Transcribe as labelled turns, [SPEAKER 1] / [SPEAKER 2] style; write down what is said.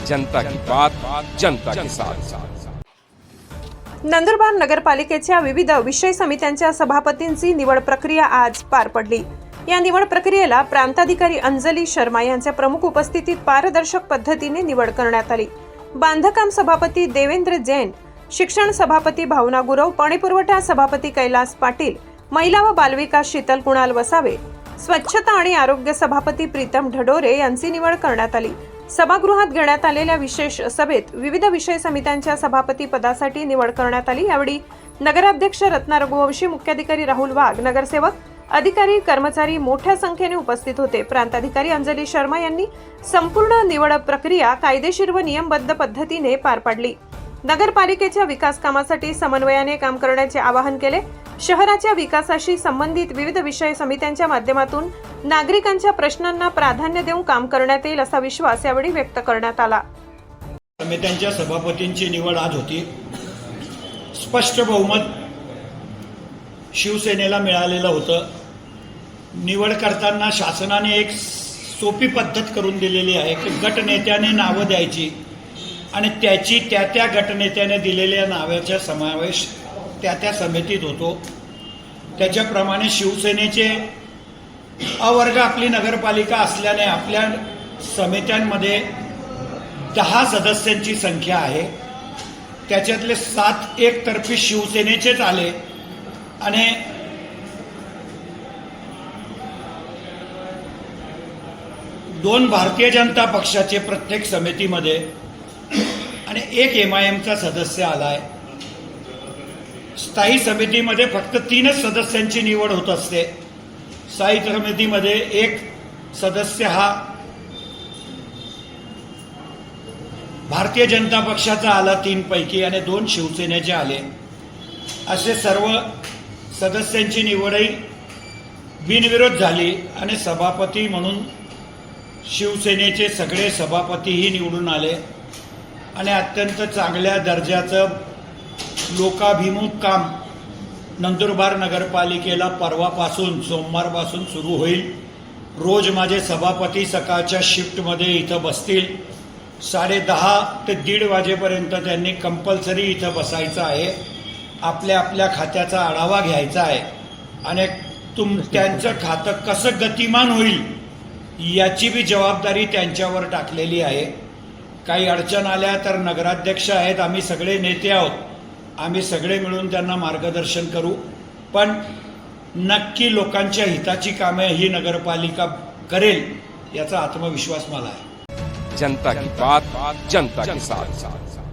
[SPEAKER 1] जनता की बात, जनता के साथ।
[SPEAKER 2] नंदुरबार नगरपालिकेच्या विविध विषय समित्यांच्या सभापतींची निवड प्रक्रिया आज पार पडली। या निवड प्रक्रियेला प्रांताधिकारी अंजली शर्मा यांच्या प्रमुख उपस्थितीत पारदर्शक पद्धतीने निवड करण्यात आली। बांधकाम सभापती देवेंद्र जैन, शिक्षण सभापती भावना गुरव, पाणीपुरवठा सभापती कैलास पाटील, महिला व बालविकास शीतल कुणाल वसावे, स्वच्छता आणि आरोग्य सभापती प्रीतम ढडोरे यांची निवड करण्यात आली। सभागृहात घेण्यात आलेल्या विशेष सभेत विविध विषय समित्यांच्या सभापती पदासाठी निवड करण्यात आली। यावेळी नगराध्यक्ष रत्ना रघुवंशी, मुख्याधिकारी राहुल वाघ, नगरसेवक, अधिकारी, कर्मचारी मोठ्या संख्येने उपस्थित होते। प्रांताधिकारी अंजली शर्मा यांनी संपूर्ण निवड प्रक्रिया कायदेशीर व नियमबद्ध पद्धतीने पार पाडली। नगरपालिकेच्या विकास कामासाठी समन्वयाने काम करण्याचे आवाहन केले। शहराच्या विकासाशी संबंधित विविध विषय समित्यांच्या माध्यमातून नागरिकांच्या प्रश्नांना प्राधान्य देऊन काम करण्यात येईल असा विश्वास यावेळी व्यक्त करण्यात आला।
[SPEAKER 3] समित्यांच्या सभापतींची निवड आज होती। स्पष्ट बहुमत शिवसेनेला मिळालेलं होतं। निवड करताना शासनाने एक सोपी पद्धत करून दिलेली आहे की गटनेत्याने नावं द्यायची आणि त्याची त्या गटनेत्याने दिलेल्या नावाचा समावेश त्या समितीत होतो। त्याच्याप्रमाणे शिवसेनेचे अवर्ग आपली नगरपालिका असल्याने आपल्या समित्यांमध्ये 10 सदस्यांची संख्या आहे। त्याच्यातले 7 एकतर्फी शिवसेनेचेच आले आणि 2 भारतीय जनता पक्षाचे प्रत्येक समितीमध्ये आणि 1 MIMचा सदस्य आलाय। स्थायी समितीमध्ये फक्त 3च सदस्यांची निवड होत असते। स्थायी समितीमध्ये 1 सदस्य हा भारतीय जनता पक्षाचा आला 3 पैकी आणि 2 शिवसेनेचे आले। असे सर्व सदस्यांची निवडही बिनविरोध झाली आणि सभापती म्हणून शिवसेनेचे सगळे सभापतीही निवडून आले आणि अत्यंत चांगल्या दर्जाचं लोकाभिमुख काम नंदुरबार नगरपालिकेला परवापासून सोमवारपासून सुरू होईल। रोज माझे सभापती सकाळच्या शिफ्टमध्ये इथं बसतील। 10:30 ते 1:30 वाजेपर्यंत त्यांनी कंपल्सरी इथं बसायचं आहे। आपल्या खात्याचा आढावा घ्यायचा आहे आणि त्यांचं खातं कसं गतिमान होईल याची बी जबाबदारी त्यांच्यावर टाकलेली आहे। काही अडचण आल्या तर नगराध्यक्ष आहेत, आम्ही सगळे नेते आहोत, आम्ही सगळे मिळून त्यांना मार्गदर्शन करू। पण नक्की लोकांच्या हिताची कामे ही नगरपालिका करेल याचा आत्मविश्वास मला आहे।
[SPEAKER 1] जनता की बात, जनता के साथ।